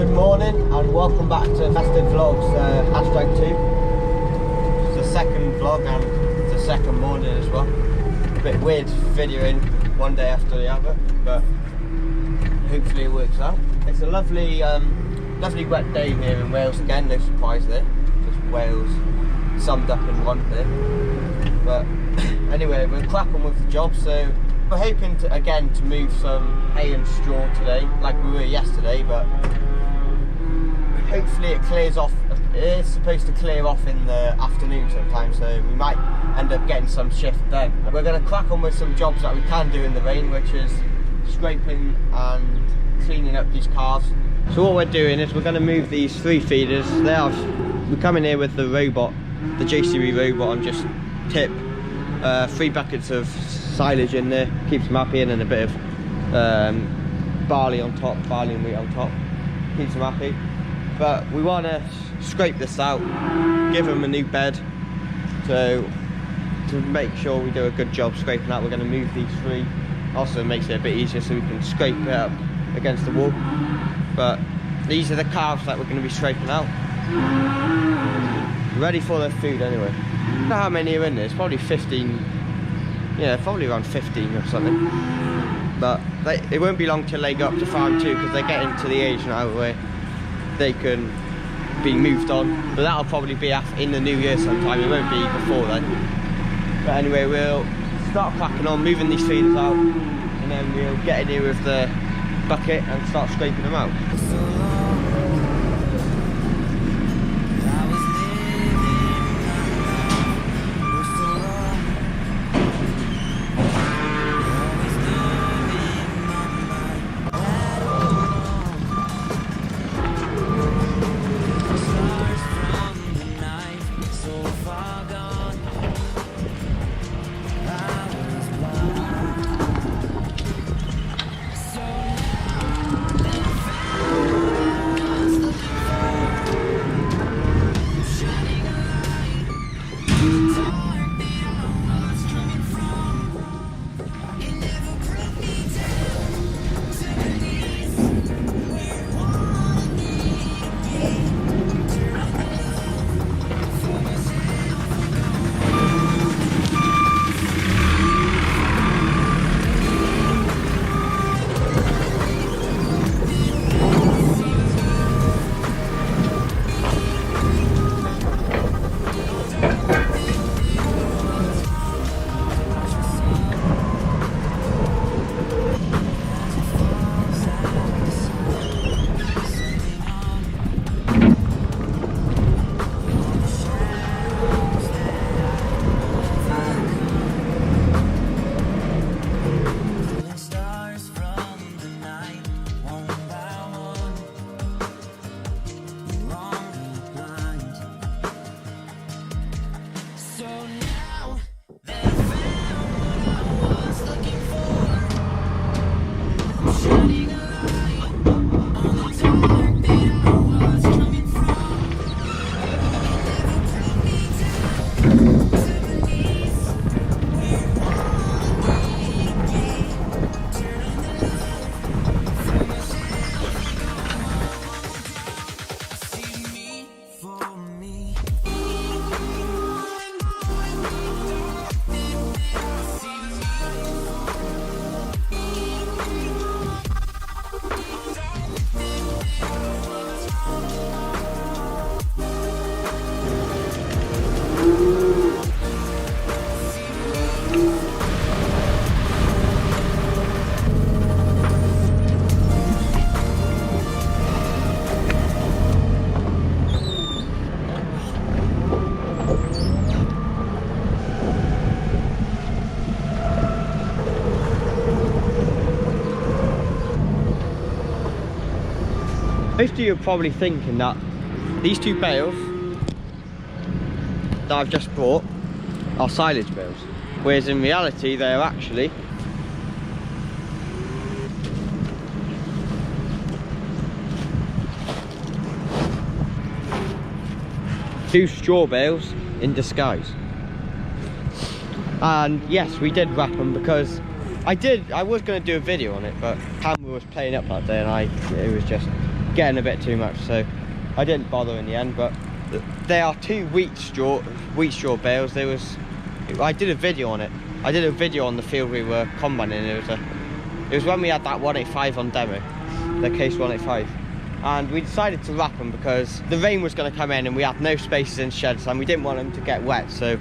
Good morning and welcome back to Festive Vlogs #2. It's the second vlog and it's the second morning as well. A bit weird videoing one day after the other, but hopefully it works out. It's a lovely wet day here in Wales again, no surprise there. Just Wales summed up in one thing. But anyway, we're cracking with the job, so we're hoping to move some hay and straw today, like we were yesterday, but hopefully it clears off. It is supposed to clear off in the afternoon sometime, so we might end up getting some shift then. We're going to crack on with some jobs that we can do in the rain, which is scraping and cleaning up these calves. So what we're doing is we're going to move these 3 feeders. We're coming here with the robot, the JCB robot, and just tip 3 buckets of silage in there, keeps them happy, and then a bit of barley on top, barley and wheat on top, keeps them happy. But we want to scrape this out, give them a new bed, so to make sure we do a good job scraping out, we're going to move these 3. Also makes it a bit easier so we can scrape it up against the wall. But these are the calves that we're going to be scraping out, ready for their food anyway. I don't know how many are in there. It's probably 15, yeah, probably around 15 or something. But it won't be long till they go up to farm 2, because they're getting to the age now where they can be moved on. But that'll probably be in the new year sometime. It won't be before then. But anyway, we'll start cracking on, moving these feeders out, and then we'll get in here with the bucket and start scraping them out. Most of you are probably thinking that these 2 bales that I've just brought are silage bales, whereas in reality they are actually two straw bales in disguise. And yes, we did wrap them because I was going to do a video on it, but camera was playing up that day and it was just getting a bit too much, so I didn't bother in the end. But they are 2 wheat straw bales. I did a video on it. I did a video on the field we were combining. It was when we had that 185 on demo, the case 185, and we decided to wrap them because the rain was going to come in and we had no spaces in sheds and we didn't want them to get wet, so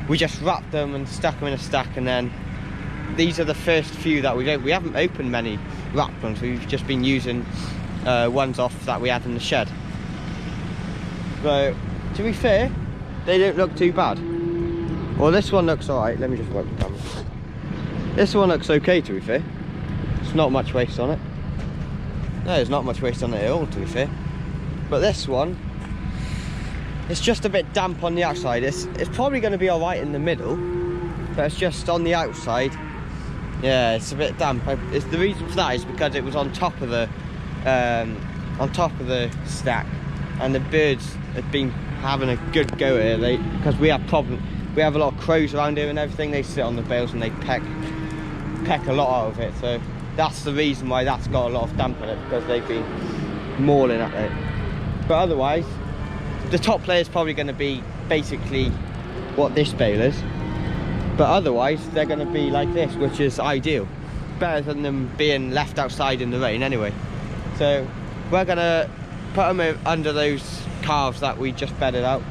we just wrapped them and stuck them in a stack. And then these are the first few that we haven't opened many wrapped ones. We've just been using ones off that we had in the shed. So to be fair, they don't look too bad. Well, this one looks alright. Let me just wipe the camera. This one looks okay, to be fair. There's not much waste on it. No, there's not much waste on it at all, to be fair. But this one, it's just a bit damp on the outside. It's probably going to be alright in the middle, but it's just on the outside. Yeah, it's a bit damp. The reason for that is because it was on top of the stack, and the birds had been having a good go at it. Because we have a lot of crows around here and everything. They sit on the bales and they peck a lot out of it. So that's the reason why that's got a lot of damp in it, because they've been mauling at it. But otherwise, the top layer is probably going to be basically what this bale is. But otherwise, they're going to be like this, which is ideal. Better than them being left outside in the rain anyway. So we're going to put them under those calves that we just bedded out.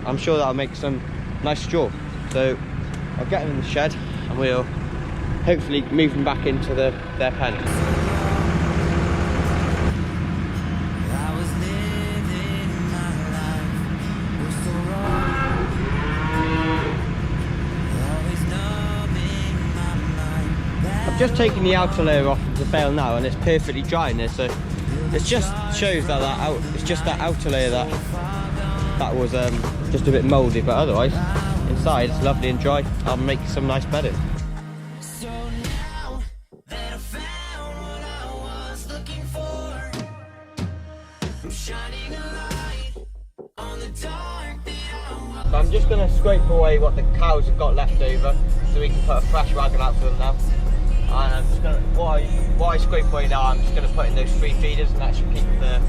I'm sure that'll make some nice straw. So I'll get them in the shed and we'll hopefully move them back into their pen. I've just taken the outer layer off of the bale now and it's perfectly dry in there, so it just shows that it's just that outer layer that was just a bit mouldy, but otherwise inside it's lovely and dry. I'll make some nice bedding. So now that I found what I was looking for, I'm shining a light on the dark that I was. So I'm just going to scrape away what the cows have got left over so we can put a fresh wagon out for them now. And I'm just going to, what I scrape away now, I'm just going to put in those 3 feeders, and that should keep the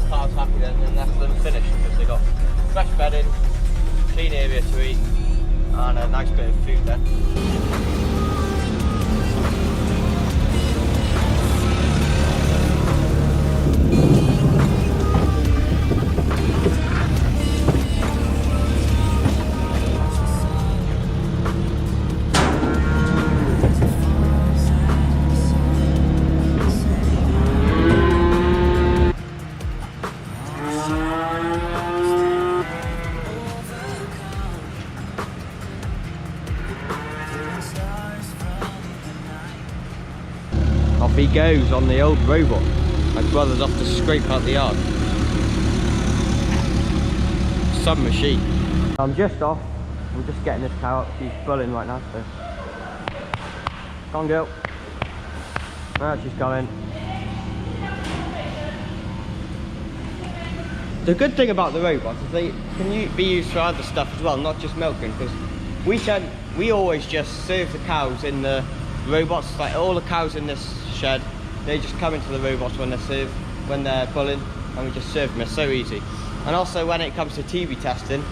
cows happy then, and that's them finished, because they got fresh bedding, clean area to eat, and a nice bit of food there. Off he goes on the old robot. My brother's off to scrape out the yard. Some machine. I'm just off. I'm just getting this cow up. She's bulling right now, so. Come on, girl. Right, she's coming. The good thing about the robots is they can be used for other stuff as well, not just milking, because we always just serve the cows in the robots. Like all the cows in this shed, they just come into the robots when they're bulling, and we just serve them. It's so easy. And also when it comes to TB testing,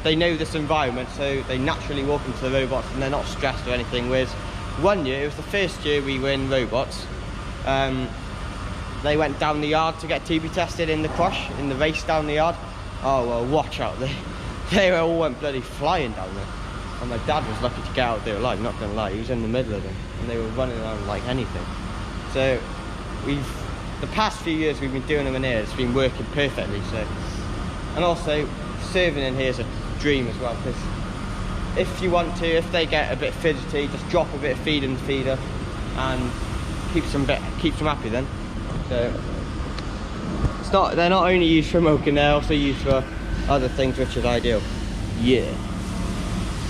they know this environment, so they naturally walk into the robots and they're not stressed or anything. Whereas one year, it was the first year we were in robots, they went down the yard to get TB tested in the crush, in the race down the yard. Oh well, watch out, they all went bloody flying down there. And my dad was lucky to get out there alive, not gonna lie. He was in the middle of them and they were running around like anything. So the past few years we've been doing them in here, it's been working perfectly. So, and also serving in here is a dream as well, because if they get a bit fidgety, just drop a bit of feed in the feeder and keeps them happy then. So they're not only used for milking, they're also used for other things, which is ideal. Yeah.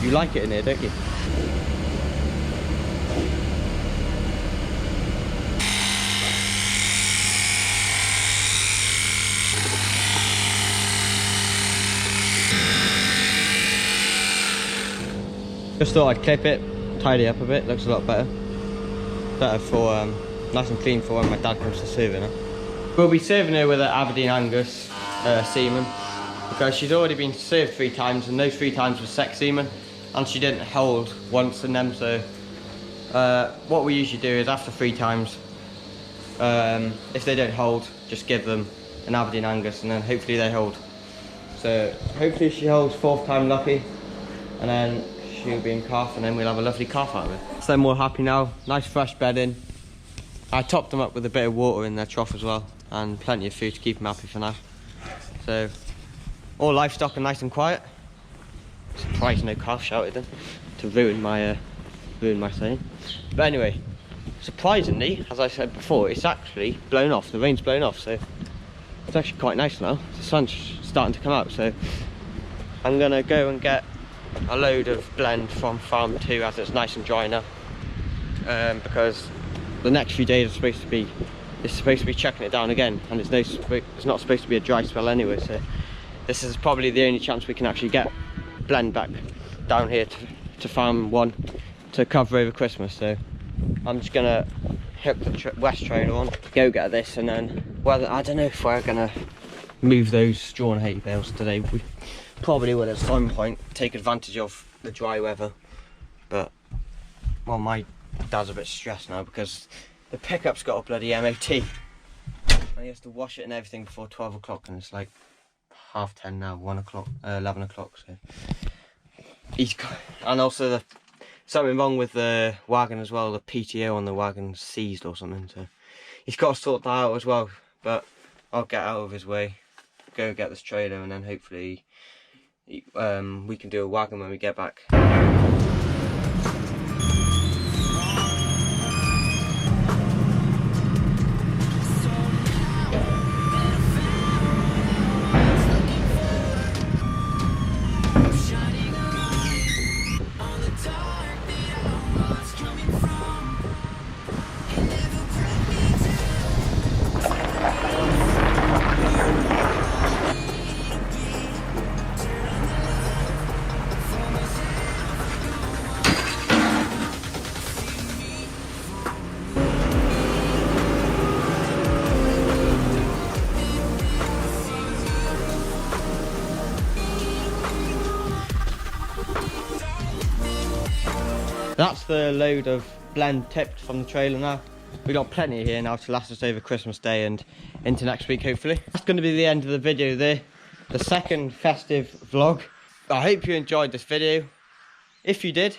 You like it in here, don't you? Just thought I'd clip it, tidy up a bit, looks a lot better. Better for, nice and clean for when my dad comes to serve it. We'll be serving her with an Aberdeen Angus semen because she's already been served 3 times and those 3 times were sec semen and she didn't hold once in them. So what we usually do is after 3 times, if they don't hold, just give them an Aberdeen Angus and then hopefully they hold. So hopefully she holds 4th time lucky and then she'll be in calf and then we'll have a lovely calf out of it. So they're more happy now, nice fresh bedding. I topped them up with a bit of water in their trough as well and plenty of food to keep them happy for now. So all livestock are nice and quiet. Surprised no calf shouted then to ruin my saying. But anyway, surprisingly, as I said before, it's actually blown off. The rain's blown off, so it's actually quite nice now. The sun's starting to come out, so I'm gonna go and get a load of blend from farm 2 as it's nice and dry now. Because the next few days are supposed to be checking it down again, and it's not supposed to be a dry spell anyway. So this is probably the only chance we can actually get blend back down here to farm 1 to cover over Christmas. So I'm just gonna hook the west trailer on, go get this, and then I don't know if we're gonna move those straw and hay bales today. We probably will at some point take advantage of the dry weather, but well, my dad's a bit stressed now because the pickup's got a bloody MOT and he has to wash it and everything before 12 o'clock, and it's like 10:30 now, 1 o'clock, 11 o'clock. So he's got, and also something wrong with the wagon as well. The PTO on the wagon seized or something, so he's got to sort that out as well. But I'll get out of his way, go get this trailer, and then hopefully we can do a wagon when we get back. That's the load of blend tipped from the trailer now. We got plenty here now to last us over Christmas Day and into next week hopefully. That's going to be the end of the video there. The second festive vlog. I hope you enjoyed this video. If you did,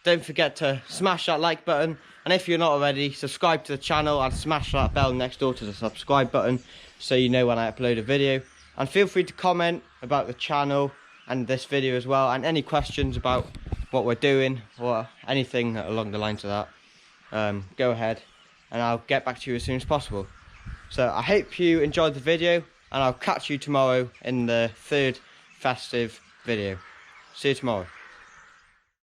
don't forget to smash that like button. And if you're not already, subscribe to the channel and smash that bell next door to the subscribe button so you know when I upload a video. And feel free to comment about the channel and this video as well, and any questions about what we're doing or anything along the lines of that, go ahead and I'll get back to you as soon as possible. So I hope you enjoyed the video and I'll catch you tomorrow in the 3rd festive video. See you tomorrow.